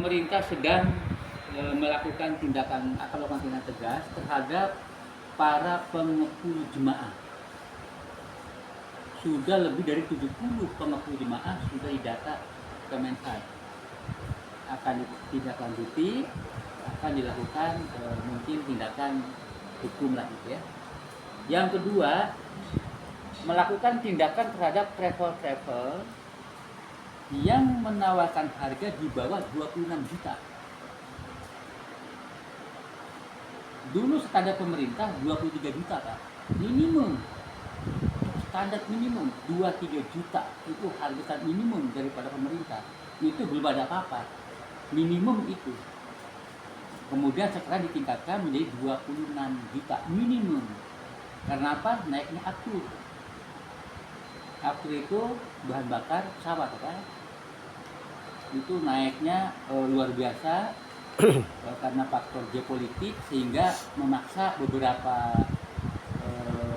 pemerintah sedang melakukan tindakan tegas terhadap para pengeku jemaah. Sudah lebih dari 70 pengeku jemaah sudah didata Kemenhan. Akan ditindaklanjuti, akan dilakukan mungkin tindakan hukum lah gitu ya. Yang kedua, melakukan tindakan terhadap travel yang menawarkan harga di bawah 26 juta. Dulu standar pemerintah 23 juta Pak. Minimum. Standar minimum 23 juta itu harga minimum daripada pemerintah. Itu belum ada apa-apa. Minimum itu. Kemudian sekarang ditingkatkan menjadi 26 juta minimum. Karena apa? Naiknya aftur. Aftur itu bahan bakar pesawat kan? Itu naiknya luar biasa karena faktor geopolitik sehingga memaksa beberapa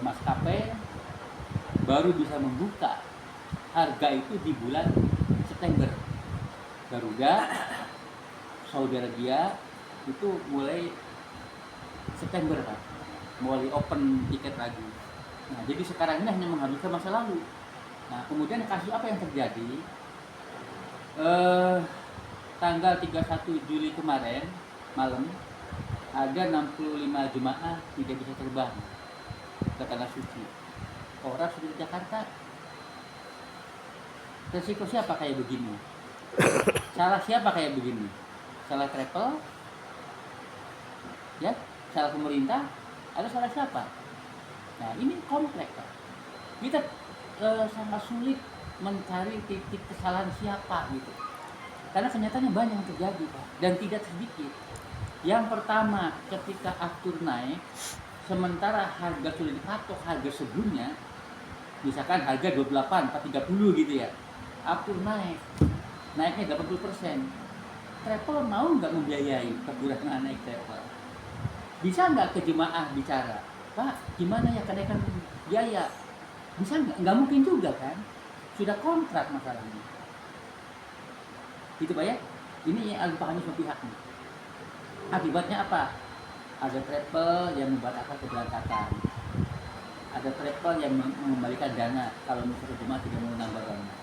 maskapai baru bisa membuka harga itu di bulan September. Garuda, Saudi Arabia itu mulai September Pak, mulai open tiket lagi. Nah, jadi sekarang ini hanya menghabiskan masa lalu. Nah, kemudian kasus apa yang terjadi? Tanggal 31 Juli kemarin malam ada 65 jemaah tidak bisa terbang ke Tanah Suci. Orang sudah di Jakarta. Resiko siapa kayak begini? Salah siapa kayak begini? Salah travel? Ya, salah pemerintah? Ada salah siapa? Nah, ini kompleks Pak. Kita sangat sulit mencari titik kesalahan siapa gitu. Karena kenyataannya banyak yang terjadi Pak, dan tidak sedikit. Yang pertama, ketika aftur naik, sementara harga sudah dipatok harga sebelumnya, misalkan harga 28 atau 30 gitu ya, aftur naiknya 80%. Travel mau nggak membiayai kekurangan naik travel? Bisa nggak ke jemaah bicara, Pak, gimana ya kenaikan biaya? Bisa nggak? Nggak mungkin juga kan? Sudah kontrak masalahnya. Gitu Pak ya, ini yang harus dipahami semua pihak nih. Akibatnya apa? Ada travel yang membatalkan keberangkatan, ada travel yang mengembalikan dana kalau misalnya jemaah tidak mau nambah dana.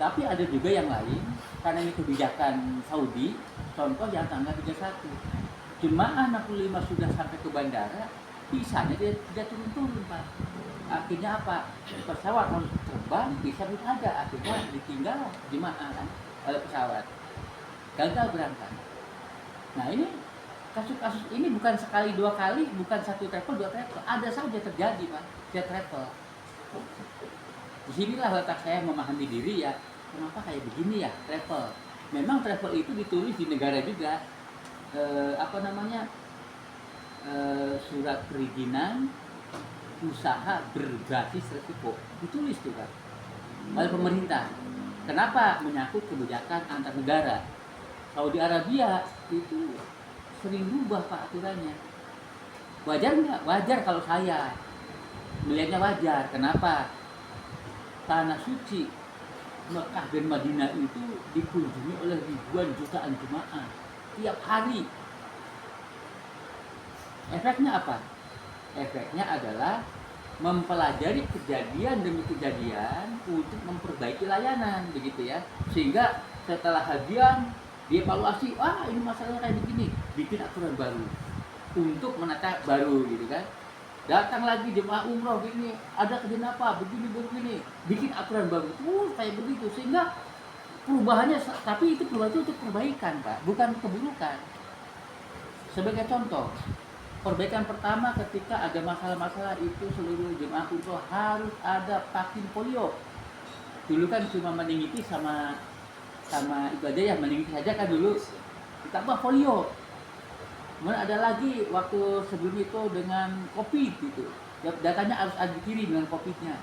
Tapi ada juga yang lain, karena ini kebijakan Saudi, contoh yang tanggal 31 jemaah 65 sudah sampai ke bandara, visanya tidak turun-turun Pak. Akhirnya apa? Pesawat harus terbang, bisa belum ada, akhirnya ditinggal jemaah kan oleh pesawat, gagal berangkat. Nah, ini kasus-kasus ini bukan sekali dua kali, bukan satu travel dua travel, ada saja terjadi Pak, dia travel. Disinilah letak saya memahami diri ya, kenapa kayak begini ya travel. Memang travel itu ditulis di negara juga, surat perizinan usaha berbasis resiko, ditulis tuh Pak oleh pemerintah. Kenapa? Menyangkut kebijakan antar negara. Saudi Arabia itu sering berubah Pak aturannya. Wajar nggak? Wajar kalau saya melihatnya wajar. Kenapa? Tanah Suci Mekah dan Madinah itu dikunjungi oleh ribuan jutaan jemaah tiap hari. Efeknya apa? Efeknya adalah mempelajari kejadian demi kejadian untuk memperbaiki layanan begitu ya, sehingga setelah hadian dievaluasi, ini masalahnya kayak begini, bikin aturan baru untuk menata baru gitu kan. Datang lagi jemaah umroh begini, ada kejadian apa begini, bikin aturan baru kayak begitu, sehingga perubahannya, tapi itu perubahan itu untuk perbaikan Pak, bukan keburukan. Sebagai contoh, perbaikan pertama ketika ada masalah-masalah itu seluruh jemaah umroh harus ada vaksin polio. Dulu kan cuma meningitis sama itu aja ya, meningitis saja kan dulu, ditambah polio. Kemudian ada lagi waktu sebelum itu dengan COVID gitu, datanya harus ada dikirim dengan COVID-nya.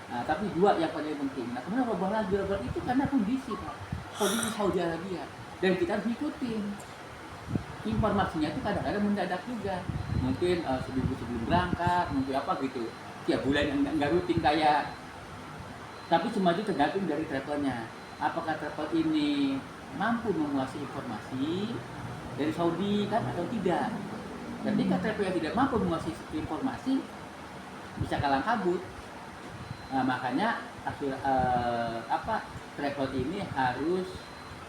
Nah, tapi dua yang paling penting. Nah, kemudian berubah lagi itu karena kondisi Pak, kondisi Saudi Arabia, dan kita harus ikutin. Informasinya itu kadang-kadang mendadak juga, mungkin seminggu sebelum berangkat, mungkin apa gitu, tiap bulan nggak rutin kayak. Tapi semua itu tergantung dari travelnya. Apakah travel ini mampu menguasai informasi dari Saudi kan atau tidak. Ketika travel yang tidak mampu menguasai informasi bisa kalang kabut. Nah, makanya travel ini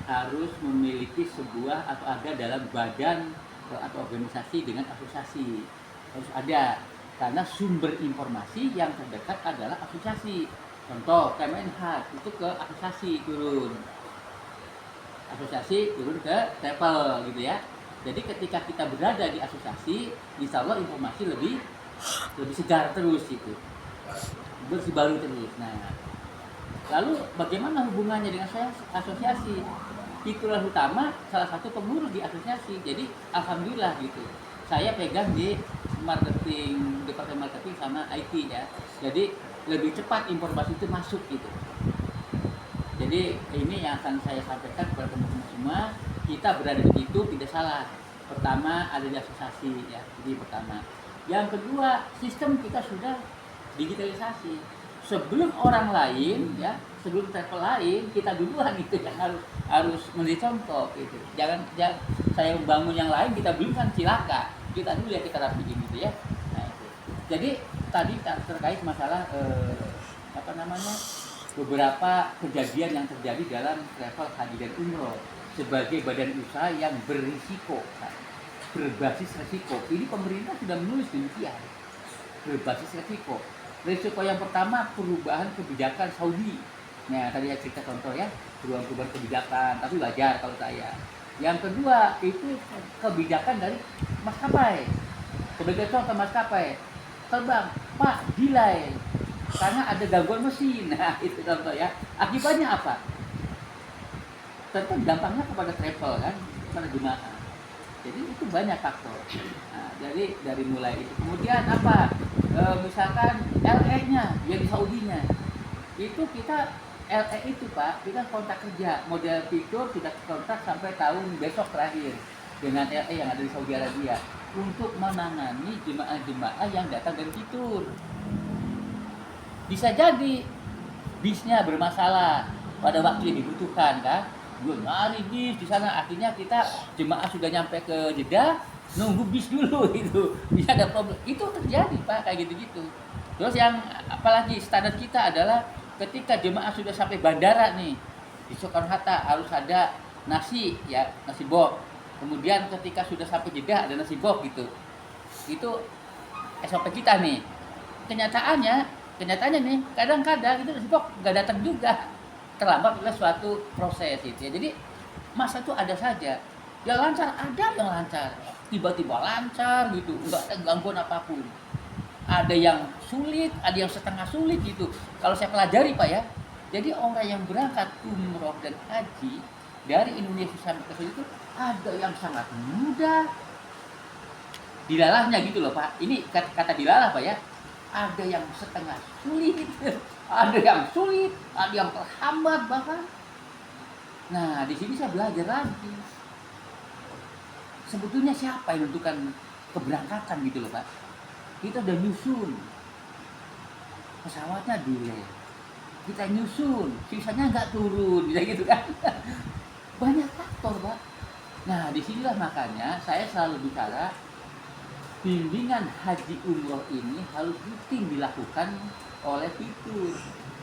harus memiliki sebuah atau ada dalam badan atau organisasi dengan asosiasi, harus ada, karena sumber informasi yang terdekat adalah asosiasi. Contoh Kemenhad itu ke asosiasi turun ke travel gitu ya. Jadi ketika kita berada di asosiasi, insya Allah informasi lebih segar terus itu, bersih baru terus. Nah, lalu bagaimana hubungannya dengan saya asosiasi? Itulah utama salah satu pengurus di asosiasi. Jadi alhamdulillah gitu, saya pegang di marketing, departemen marketing sama IT ya. Jadi lebih cepat informasi itu masuk gitu. Jadi ini yang akan saya sampaikan kepada teman-teman semua, kita berada di situ tidak salah. Pertama ada di asosiasi ya, jadi pertama. Yang kedua, sistem kita sudah digitalisasi. Sebelum orang lain ya, sebelum travel lain, kita duluan itu yang harus menjadi contoh gitu. Jangan saya membangun yang lain, kita belum kan cilaka. Kita dulu ya kita rapiin gitu ya. Nah, itu. Jadi tadi terkait masalah beberapa kejadian yang terjadi dalam travel haji dan umroh sebagai badan usaha yang berisiko, berbasis resiko. Ini pemerintah sudah menulis demikian, berbasis resiko. Risiko yang pertama perubahan kebijakan Saudi. Nah tadi saya cerita contoh ya, perubahan kebijakan, tapi wajar kalau saya. Yang kedua itu kebijakan dari maskapai. Sebagai contoh maskapai, terbang, Pak, delay karena ada gangguan mesin. Nah itu contoh ya. Akibatnya apa? Tentu dampaknya kepada travel kan, kepada jemaah. Jadi itu banyak faktor. Nah, jadi dari mulai itu. Kemudian apa? Misalkan LE-nya yang di Saudinya, itu kita LE itu Pak, kita kontrak kerja, model fitur tidak kontrak sampai tahun besok terakhir dengan LE yang ada di Saudi Arabia untuk menangani jemaah-jemaah yang datang dari fitur. Bisa jadi bisnya bermasalah pada waktu yang dibutuhkan kan, gue nyari bis di sana, akhirnya kita jemaah sudah nyampe ke Jeddah, nunggu bis dulu itu bisa ada problem, itu terjadi Pak kayak gitu-gitu. Terus yang apalagi standar kita adalah ketika jemaah sudah sampai bandara nih di Soekarno Hatta harus ada nasi ya, nasi box. Kemudian ketika sudah sampai Jeddah ada nasi box gitu. Itu SOP kita nih. Kenyataannya nih kadang-kadang itu nasi box nggak datang juga, terlambat oleh suatu proses itu ya. Jadi masa itu ada saja yang lancar, ada yang lancar tiba-tiba lancar gitu, nggak ada gangguan apapun. Ada yang sulit, ada yang setengah sulit gitu. Kalau saya pelajari Pak ya, jadi orang yang berangkat umroh dan haji dari Indonesia sampai ke Saudi itu ada yang sangat mudah, dilalahnya gitu loh Pak. Ini kata dilalah Pak ya. Ada yang setengah sulit, ada yang sulit, ada yang terhambat bahkan. Nah di sini saya belajar lagi. Sebetulnya siapa yang menentukan keberangkatan gitu loh Pak? Kita udah nyusun, pesawatnya delay, kita nyusun, sisanya nggak turun, bisa gitu kan? Banyak faktor Pak. Nah disinilah makanya saya selalu bicara, bimbingan haji umroh ini harus rutin dilakukan oleh fitur.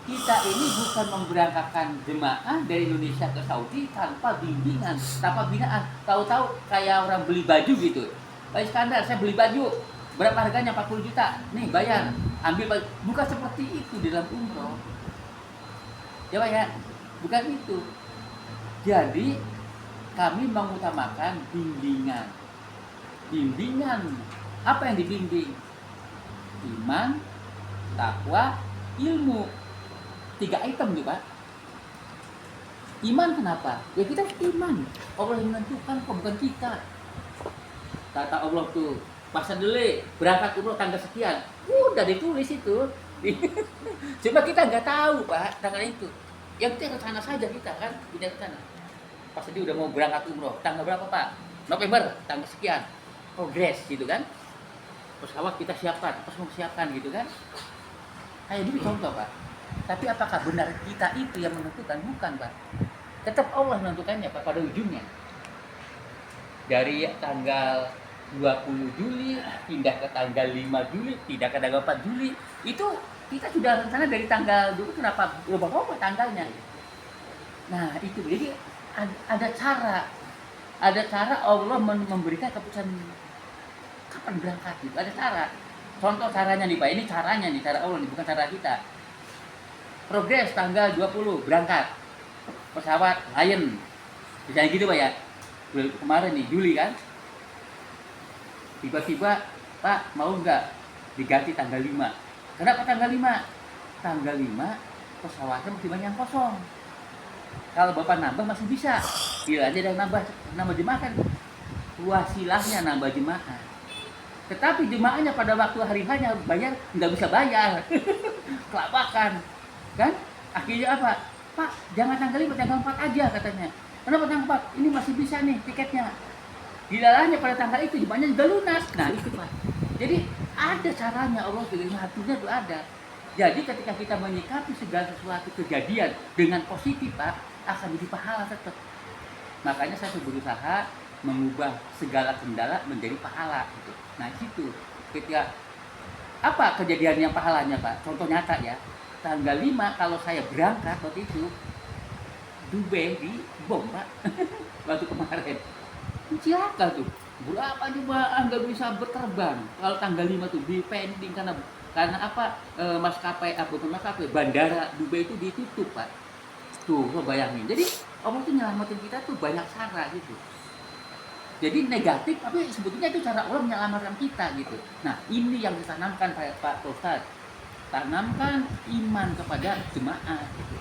Kita ini bukan memberangkatkan jemaah dari Indonesia ke Saudi tanpa bimbingan, tanpa binaan. Tahu-tahu kayak orang beli baju gitu. Pak Iskandar, saya beli baju, berapa harganya? 40 juta. Nih bayar, ambil baju. Bukan seperti itu di dalam umroh. Ya Pak ya, bukan itu. Jadi kami mengutamakan bimbingan. Bimbingan, apa yang dibimbing? Iman, takwa, ilmu. 3 item tuh Pak. Iman kenapa? Ya kita iman, Allah yang menentukan kok, bukan kita. Kata Allah tuh, masa dulu berangkat umroh tanggal sekian, udah ditulis itu. Cuma kita nggak tahu Pak tanggal itu. Yang kita ke sana saja kita kan, pindah ke sana. Pas dia udah mau berangkat umroh, tanggal berapa Pak? November, tanggal sekian. Progres gitu kan. Pesawat kita siapkan, pas mau siapkan gitu kan. Kayak dulu contoh Pak. Tapi apakah benar kita itu yang menentukan? Bukan Pak. Tetap Allah menentukannya Pak pada ujungnya. Dari tanggal 20 Juli pindah ke tanggal 5 Juli, pindah ke tanggal 4 Juli. Itu kita sudah rencana dari tanggal dulu, kenapa berubah-ubah tanggalnya. Nah, itu jadi ada cara. Ada cara Allah memberikan keputusan kapan berangkat gitu. Ada cara. Contoh caranya nih Pak, ini caranya nih, cara Allah nih, bukan cara kita. Progres tanggal 20 berangkat pesawat Lion. Misalnya gitu Pak ya. Kemarin nih Juli kan. Tiba-tiba Pak mau nggak diganti tanggal 5. Kenapa tanggal 5? Tanggal 5 pesawatnya masih banyak yang kosong. Kalau Bapak nambah masih bisa. Bila aja ada nambah jemaah kan. Wasilahnya nambah jemaah. Tetapi jemaahnya pada waktu hari hanya bayar nggak bisa bayar. Kelabakan. Kan? Akhirnya apa? Pak, jangan tanggal 5, tanggal 4 aja katanya. Kenapa tanggal 4? Ini masih bisa nih tiketnya. Dilalahnya pada tanggal itu jemaahnya juga lunas. Nah itu Pak. Jadi ada caranya Allah dengan hatinya itu ada. Jadi ketika kita menyikapi segala sesuatu kejadian dengan positif Pak, akan jadi pahala tetap. Makanya saya berusaha mengubah segala kendala menjadi pahala gitu. Nah situ ketika apa kejadian yang pahalanya Pak? Contoh nyata ya. Tanggal 5 kalau saya berangkat waktu itu Dubai di bom Pak. Waktu kemarin. Silakan tuh. Berapa jemaah nggak bisa berterbang kalau tanggal 5 tuh di pending karena apa maskapai bandara Dubai itu ditutup Pak. Tuh lo bayangin. Jadi Allah tuh nyelamatin kita tuh banyak cara gitu. Jadi negatif tapi sebetulnya itu cara Allah menyelamatkan kita gitu. Nah ini yang ditanamkan Pak Ustadz. Tanamkan iman kepada jemaah gitu.